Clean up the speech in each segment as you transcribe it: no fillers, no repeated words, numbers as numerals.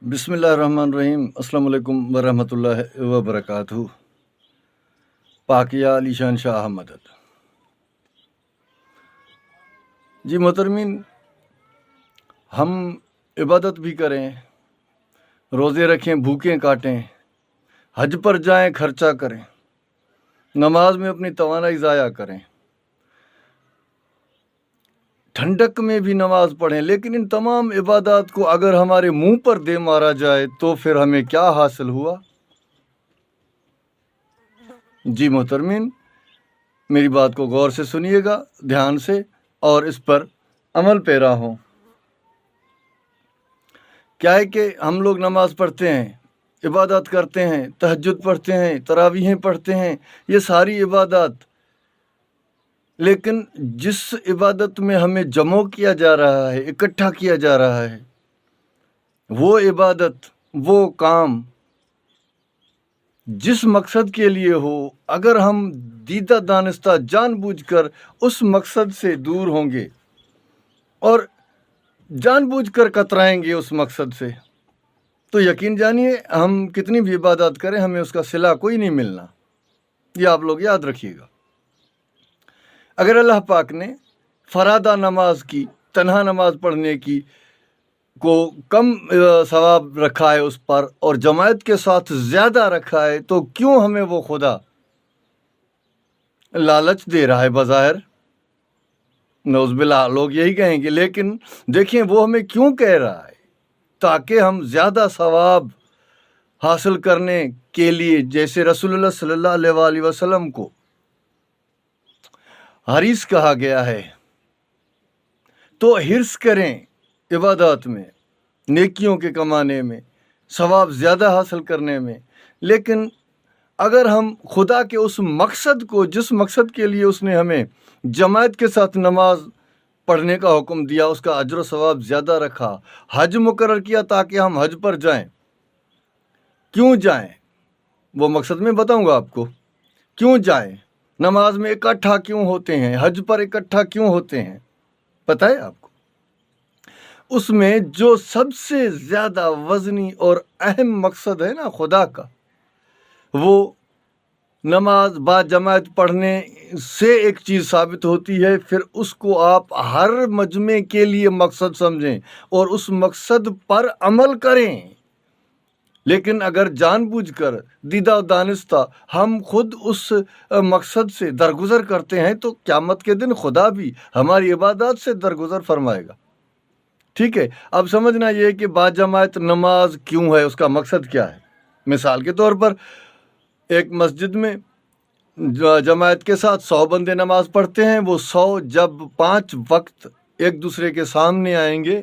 بسم اللہ الرحمن الرحیم۔ السلام علیکم ورحمۃ اللہ وبرکاتہ۔ پاکیہ علی شان شاہ مدد۔ جی محترمین، ہم عبادت بھی کریں، روزے رکھیں، بھوکیں کاٹیں، حج پر جائیں، خرچہ کریں، نماز میں اپنی توانائی ضائع کریں، ٹھنڈک میں بھی نماز پڑھیں، لیکن ان تمام عبادات کو اگر ہمارے منہ پر دے مارا جائے تو پھر ہمیں کیا حاصل ہوا؟ جی محترمین، میری بات کو غور سے سنیے گا، دھیان سے، اور اس پر عمل پیرا ہوں۔ کیا ہے کہ ہم لوگ نماز پڑھتے ہیں، عبادات کرتے ہیں، تہجد پڑھتے ہیں، تراویحیں پڑھتے ہیں، یہ ساری عبادات، لیکن جس عبادت میں ہمیں جمع کیا جا رہا ہے، اکٹھا کیا جا رہا ہے، وہ عبادت، وہ کام جس مقصد کے لیے ہو، اگر ہم دیدہ دانستہ جان بوجھ کر اس مقصد سے دور ہوں گے اور جان بوجھ کر کترائیں گے اس مقصد سے، تو یقین جانیے ہم کتنی بھی عبادات کریں، ہمیں اس کا صلہ کوئی نہیں ملنا۔ یہ آپ لوگ یاد رکھیے گا۔ اگر اللہ پاک نے فرادہ نماز کی، تنہا نماز پڑھنے کی کو کم ثواب رکھا ہے اس پر، اور جماعت کے ساتھ زیادہ رکھا ہے، تو کیوں ہمیں وہ خدا لالچ دے رہا ہے؟ بظاہر نعوذ باللہ لوگ یہی کہیں گے، لیکن دیکھیں وہ ہمیں کیوں کہہ رہا ہے؟ تاکہ ہم زیادہ ثواب حاصل کرنے کے لیے، جیسے رسول اللہ صلی اللہ علیہ وآلہ وسلم کو حریص کہا گیا ہے، تو حرص کریں عبادات میں، نیکیوں کے کمانے میں، ثواب زیادہ حاصل کرنے میں۔ لیکن اگر ہم خدا کے اس مقصد کو، جس مقصد کے لیے اس نے ہمیں جماعت کے ساتھ نماز پڑھنے کا حکم دیا، اس کا اجر و ثواب زیادہ رکھا، حج مقرر کیا تاکہ ہم حج پر جائیں، کیوں جائیں؟ وہ مقصد میں بتاؤں گا آپ کو، کیوں جائیں، نماز میں اکٹھا کیوں ہوتے ہیں، حج پر اکٹھا کیوں ہوتے ہیں، پتہ ہے آپ کو؟ اس میں جو سب سے زیادہ وزنی اور اہم مقصد ہے نا خدا کا، وہ نماز با جماعت پڑھنے سے ایک چیز ثابت ہوتی ہے، پھر اس کو آپ ہر مجمع کے لیے مقصد سمجھیں اور اس مقصد پر عمل کریں۔ لیکن اگر جان بوجھ کر، دیدہ و دانستہ ہم خود اس مقصد سے درگزر کرتے ہیں، تو قیامت کے دن خدا بھی ہماری عبادات سے درگزر فرمائے گا۔ ٹھیک ہے؟ اب سمجھنا یہ کہ با جماعت نماز کیوں ہے، اس کا مقصد کیا ہے۔ مثال کے طور پر ایک مسجد میں جماعت کے ساتھ 100 بندے نماز پڑھتے ہیں، وہ 100 جب 5 وقت ایک دوسرے کے سامنے آئیں گے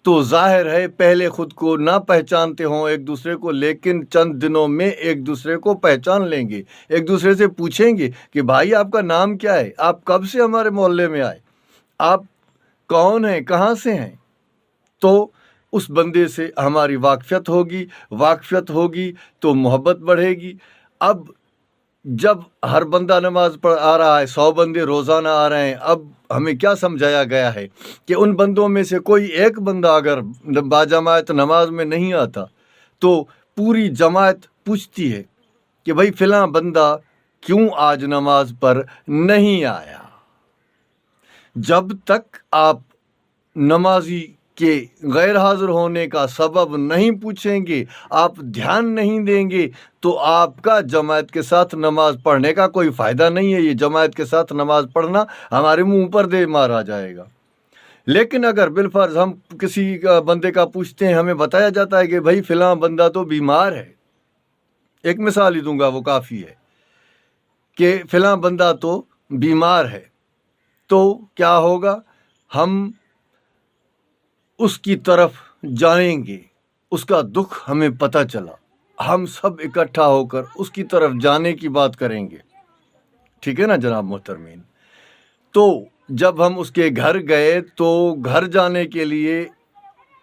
تو ظاہر ہے پہلے خود کو نہ پہچانتے ہوں ایک دوسرے کو، لیکن چند دنوں میں ایک دوسرے کو پہچان لیں گے، ایک دوسرے سے پوچھیں گے کہ بھائی آپ کا نام کیا ہے، آپ کب سے ہمارے محلے میں آئے، آپ کون ہیں، کہاں سے ہیں؟ تو اس بندے سے ہماری واقفیت ہوگی تو محبت بڑھے گی۔ اب جب ہر بندہ نماز پڑھ آ رہا ہے، 100 بندے روزانہ آ رہے ہیں، اب ہمیں کیا سمجھایا گیا ہے کہ ان بندوں میں سے کوئی ایک بندہ اگر باجماعت نماز میں نہیں آتا تو پوری جماعت پوچھتی ہے کہ بھائی فلاں بندہ کیوں آج نماز پر نہیں آیا۔ جب تک آپ نمازی کے غیر حاضر ہونے کا سبب نہیں پوچھیں گے، آپ دھیان نہیں دیں گے، تو آپ کا جماعت کے ساتھ نماز پڑھنے کا کوئی فائدہ نہیں ہے۔ یہ جماعت کے ساتھ نماز پڑھنا ہمارے منہ پر دے مارا جائے گا۔ لیکن اگر بالفرض ہم کسی بندے کا پوچھتے ہیں، ہمیں بتایا جاتا ہے کہ بھائی فلاں بندہ تو بیمار ہے، ایک مثال ہی دوں گا وہ کافی ہے، کہ فلاں بندہ تو بیمار ہے، تو کیا ہوگا؟ ہم اس کی طرف جائیں گے، اس کا دکھ ہمیں پتہ چلا، ہم سب اکٹھا ہو کر اس کی طرف جانے کی بات کریں گے۔ ٹھیک ہے نا جناب محترمین؟ تو جب ہم اس کے گھر گئے تو گھر جانے کے لیے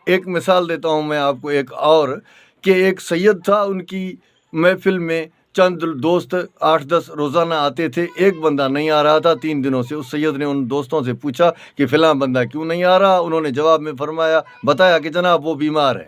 ایک مثال دیتا ہوں میں آپ کو ایک اور، کہ ایک سید تھا، ان کی محفل میں چند دوست 8-10 روزانہ آتے تھے، ایک بندہ نہیں آ رہا تھا 3 دنوں سے۔ اس سید نے ان دوستوں سے پوچھا کہ فلاں بندہ کیوں نہیں آ رہا؟ انہوں نے جواب میں بتایا کہ جناب وہ بیمار ہے۔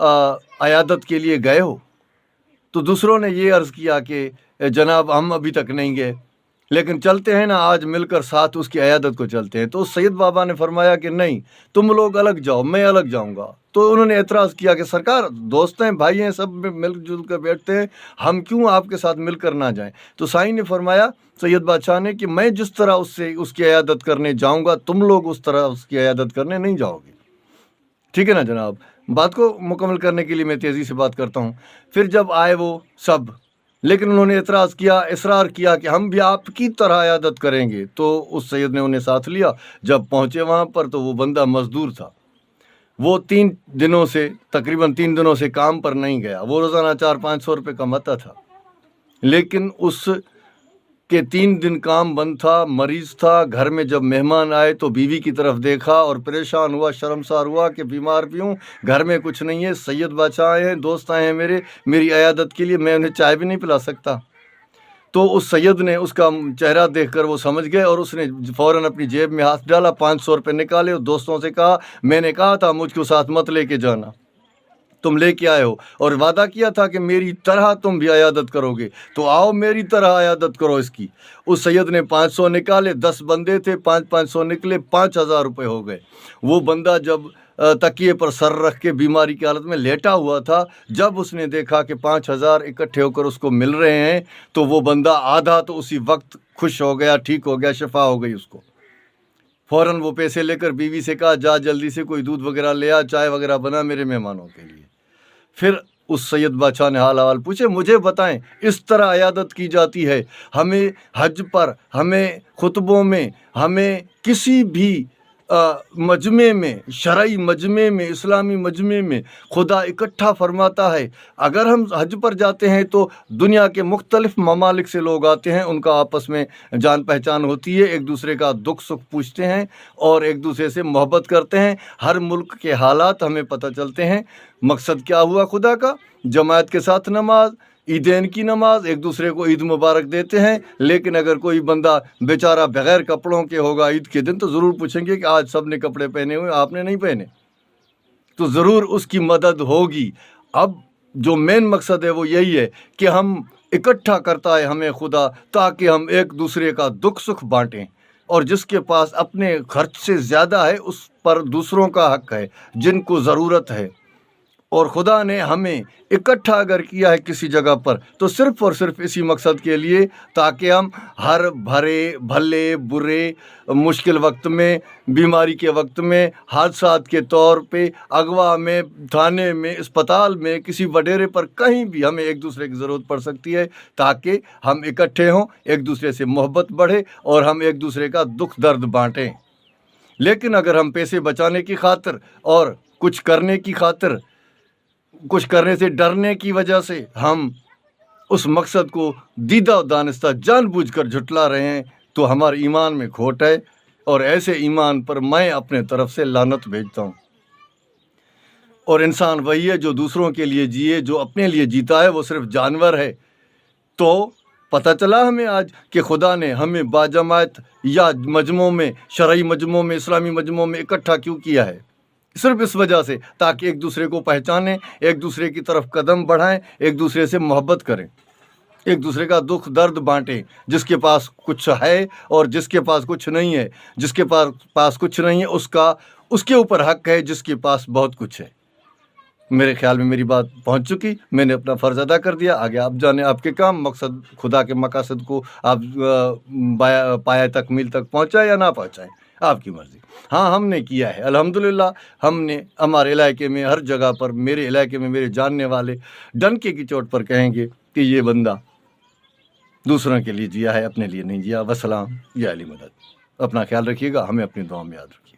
عیادت کے لیے گئے ہو؟ تو دوسروں نے یہ عرض کیا کہ جناب ہم ابھی تک نہیں گئے، لیکن چلتے ہیں نا، آج مل کر ساتھ اس کی عیادت کو چلتے ہیں۔ تو سید بابا نے فرمایا کہ نہیں، تم لوگ الگ جاؤ، میں الگ جاؤں گا۔ تو انہوں نے اعتراض کیا کہ سرکار، دوست ہیں، بھائی ہیں، سب مل جل کر بیٹھتے ہیں، ہم کیوں آپ کے ساتھ مل کر نہ جائیں؟ تو سائیں نے فرمایا سید بادشاہ نے کہ میں جس طرح اس کی عیادت کرنے جاؤں گا، تم لوگ اس طرح اس کی عیادت کرنے نہیں جاؤ گے۔ ٹھیک ہے نا جناب؟ بات کو مکمل کرنے کے لیے میں تیزی سے بات کرتا ہوں۔ پھر جب آئے وہ سب، لیکن انہوں نے اعتراض کیا، اصرار کیا کہ ہم بھی آپ کی طرح عیادت کریں گے۔ تو اس سید نے انہیں ساتھ لیا۔ جب پہنچے وہاں پر تو وہ بندہ مزدور تھا، وہ تقریباً 3 دنوں سے کام پر نہیں گیا۔ وہ روزانہ 400-500 روپے کماتا تھا، لیکن اس کہ 3 دن کام بند تھا، مریض تھا۔ گھر میں جب مہمان آئے تو بیوی کی طرف دیکھا اور پریشان ہوا، شرمسار ہوا کہ بیمار بھی ہوں، گھر میں کچھ نہیں ہے، سید بادشاہ آئے ہیں، دوست آئے ہیں میری عیادت کے لیے، میں انہیں چائے بھی نہیں پلا سکتا۔ تو اس سید نے اس کا چہرہ دیکھ کر وہ سمجھ گئے، اور اس نے فوراً اپنی جیب میں ہاتھ ڈالا، 500 روپے نکالے، اور دوستوں سے کہا میں نے کہا تھا مجھ کو ساتھ مت لے کے جانا، تم لے کے آئے ہو، اور وعدہ کیا تھا کہ میری طرح تم بھی عیادت کرو گے، تو آؤ میری طرح عیادت کرو اس کی۔ اس سید نے 500 نکالے، 10 بندے تھے، 500 نکلے، 5000 روپے ہو گئے۔ وہ بندہ جب تکیے پر سر رکھ کے بیماری کی حالت میں لیٹا ہوا تھا، جب اس نے دیکھا کہ 5000 اکٹھے ہو کر اس کو مل رہے ہیں، تو وہ بندہ آدھا تو اسی وقت خوش ہو گیا، ٹھیک ہو گیا، شفا ہو گئی اس کو۔ فوراً وہ پیسے لے کر بیوی سے کہا جا جلدی سے کوئی دودھ وغیرہ لے آ، چائے وغیرہ بنا میرے مہمانوں کے لیے۔ پھر اس سید بادشاہ نے حال احوال پوچھے، مجھے بتائیں اس طرح عیادت کی جاتی ہے؟ ہمیں حج پر، ہمیں خطبوں میں، ہمیں کسی بھی مجمع میں، شرعی مجمع میں، اسلامی مجمع میں خدا اکٹھا فرماتا ہے۔ اگر ہم حج پر جاتے ہیں تو دنیا کے مختلف ممالک سے لوگ آتے ہیں، ان کا آپس میں جان پہچان ہوتی ہے، ایک دوسرے کا دکھ سکھ پوچھتے ہیں اور ایک دوسرے سے محبت کرتے ہیں، ہر ملک کے حالات ہمیں پتہ چلتے ہیں۔ مقصد کیا ہوا خدا کا؟ جماعت کے ساتھ نماز، عیدین کی نماز، ایک دوسرے کو عید مبارک دیتے ہیں۔ لیکن اگر کوئی بندہ بیچارہ بغیر کپڑوں کے ہوگا عید کے دن، تو ضرور پوچھیں گے کہ آج سب نے کپڑے پہنے ہوئے، آپ نے نہیں پہنے، تو ضرور اس کی مدد ہوگی۔ اب جو مین مقصد ہے وہ یہی ہے کہ ہم اکٹھا کرتا ہے ہمیں خدا، تاکہ ہم ایک دوسرے کا دکھ سکھ بانٹیں، اور جس کے پاس اپنے خرچ سے زیادہ ہے اس پر دوسروں کا حق ہے، جن کو ضرورت ہے۔ اور خدا نے ہمیں اکٹھا اگر کیا ہے کسی جگہ پر، تو صرف اور صرف اسی مقصد کے لیے، تاکہ ہم ہر بھلے برے، مشکل وقت میں، بیماری کے وقت میں، حادثات کے طور پہ، اغوا میں، تھانے میں، اسپتال میں، کسی وڈیرے پر، کہیں بھی ہمیں ایک دوسرے کی ضرورت پڑ سکتی ہے، تاکہ ہم اکٹھے ہوں، ایک دوسرے سے محبت بڑھے اور ہم ایک دوسرے کا دکھ درد بانٹیں۔ لیکن اگر ہم پیسے بچانے کی خاطر اور کچھ کرنے کی خاطر، کچھ کرنے سے ڈرنے کی وجہ سے ہم اس مقصد کو دیدہ و دانستہ جان بوجھ کر جھٹلا رہے ہیں، تو ہمارے ایمان میں کھوٹ ہے، اور ایسے ایمان پر میں اپنے طرف سے لعنت بھیجتا ہوں۔ اور انسان وہی ہے جو دوسروں کے لیے جیے، جو اپنے لیے جیتا ہے وہ صرف جانور ہے۔ تو پتہ چلا ہمیں آج کہ خدا نے ہمیں باجماعت یا مجموعوں میں، شرعی مجموعوں میں، اسلامی مجموعوں میں اکٹھا کیوں کیا ہے؟ صرف اس وجہ سے، تاکہ ایک دوسرے کو پہچانیں، ایک دوسرے کی طرف قدم بڑھائیں، ایک دوسرے سے محبت کریں، ایک دوسرے کا دکھ درد بانٹیں۔ جس کے پاس کچھ ہے اور جس کے پاس کچھ نہیں ہے، جس کے پاس کچھ نہیں ہے اس کے اوپر حق ہے جس کے پاس بہت کچھ ہے۔ میرے خیال میں میری بات پہنچ چکی، میں نے اپنا فرض ادا کر دیا، آگے آپ جانیں آپ کے کام، مقصد خدا کے مقاصد کو آپ پایہ تکمیل تک پہنچائیں یا نہ پہنچائیں، آپ کی مرضی۔ ہاں، ہم نے کیا ہے الحمدللہ، ہم نے ہمارے علاقے میں ہر جگہ پر، میرے علاقے میں میرے جاننے والے ڈنکے کی چوٹ پر کہیں گے کہ یہ بندہ دوسروں کے لیے جیا ہے، اپنے لیے نہیں جیا۔ وسلام، یا علی مدد۔ اپنا خیال رکھیے گا، ہمیں اپنی دعاؤں میں یاد رکھیے گا۔